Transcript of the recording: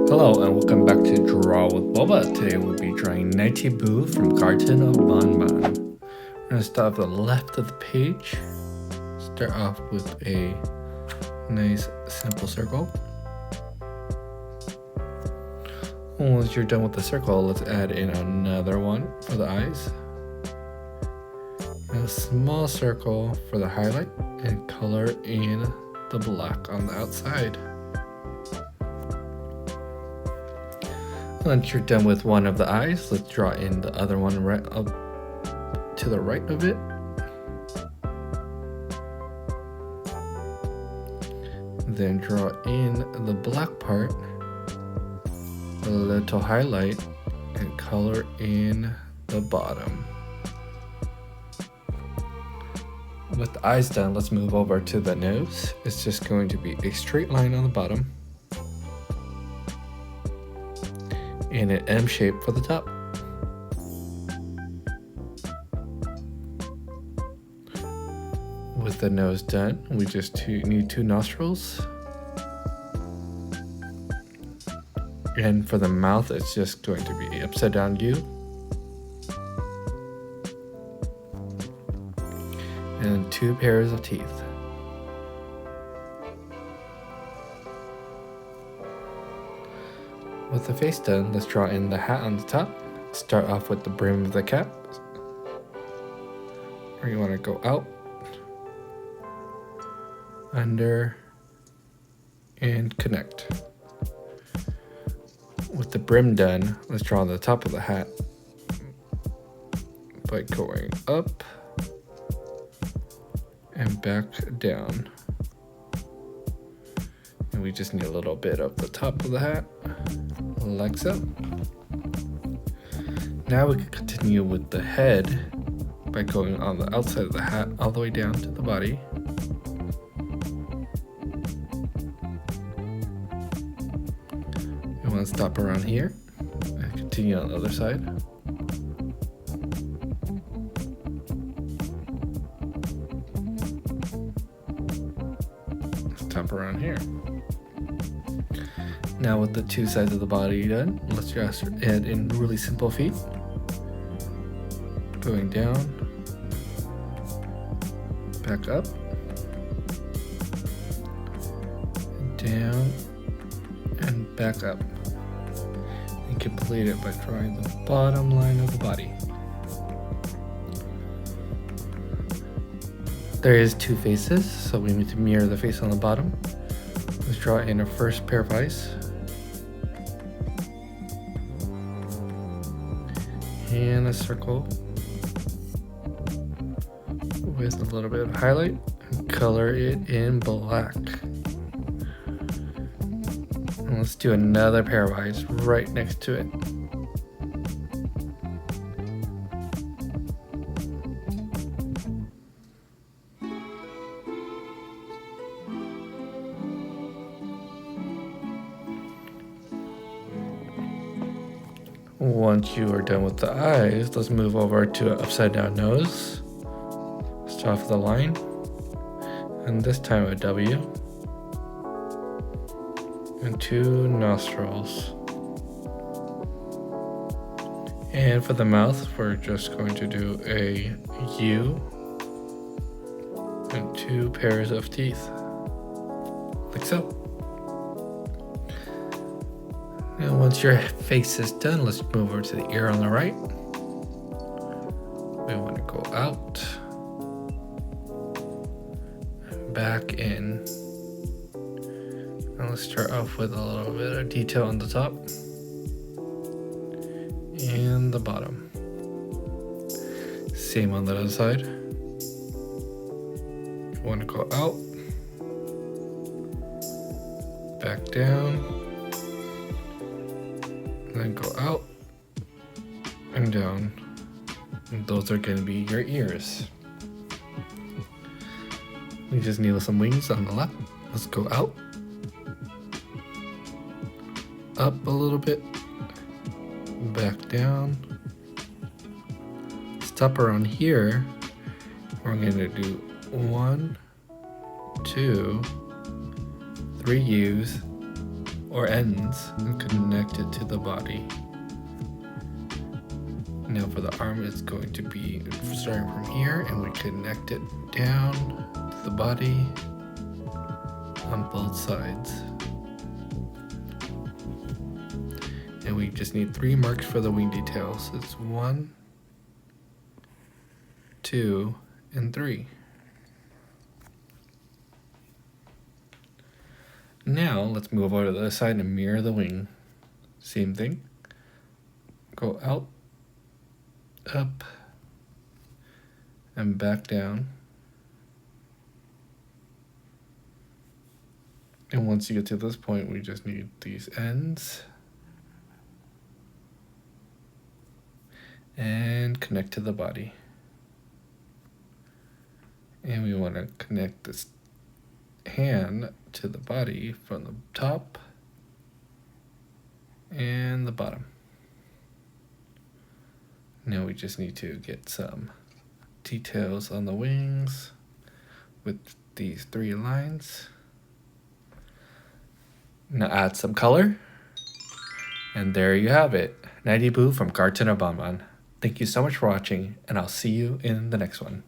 Hello and welcome back to Draw with Boba. Today we'll be drawing Nighty Boo from Garten of Banban. We're going to start at the left of the page. Start off with a nice simple circle. Once you're done with the circle, let's add in another one for the eyes. And a small circle for the highlight and color in the black on the outside. Once you're done with one of the eyes, let's draw in the other one right up to the right of it. Then draw in the black part, a little highlight, and color in the bottom. With the eyes done, let's move over to the nose. It's just going to be a straight line on the bottom and an M shape for the top. With the nose done, we just need two nostrils. And for the mouth, it's just going to be upside down U. And two pairs of teeth. With the face done, let's draw in the hat on the top. Start off with the brim of the cap. Or you want to go out, under, and connect. With the brim done, let's draw on the top of the hat by going up and back down. And we just need a little bit of the top of the hat, like so. Now we can continue with the head by going on the outside of the hat all the way down to the body. We want to stop around here and continue on the other side. Stop around here. Now with the two sides of the body done, let's just add in really simple feet. Going down, back up, down, and back up. And complete it by drawing the bottom line of the body. There is two faces, so we need to mirror the face on the bottom. Let's draw in our first pair of eyes. And a circle with a little bit of highlight and color it in black. And let's do another pair of eyes right next to it. Once you are done with the eyes, let's move over to an upside down nose. Start off with a line, and this time a W, and two nostrils. And for the mouth, we're just going to do a U and two pairs of teeth, like so. And once your face is done, let's move over to the ear on the right. We want to go out, and back in. And let's start off with a little bit of detail on the top and the bottom. Same on the other side. You want to go out, back down, then go out and down. And those are going to be your ears. We just need some wings on the left. Let's go out, up a little bit, back down, stop around here. We're going to do 1, 2, 3 U's, or ends and connect it to the body. Now for the arm, it's going to be starting from here, and we connect it down to the body on both sides. And we just need 3 marks for the wing details. It's 1, 2, and 3. Now let's move over to the other side and mirror the wing. Same thing. Go out, up, and back down. And once you get to this point, we just need these ends and connect to the body. And we want to connect this hand to the body from the top and the bottom. Now we just need to get some details on the wings with these 3 lines. Now add some color. And there you have it. Nighty Boo from Garten of Banban. Thank you so much for watching, and I'll see you in the next one.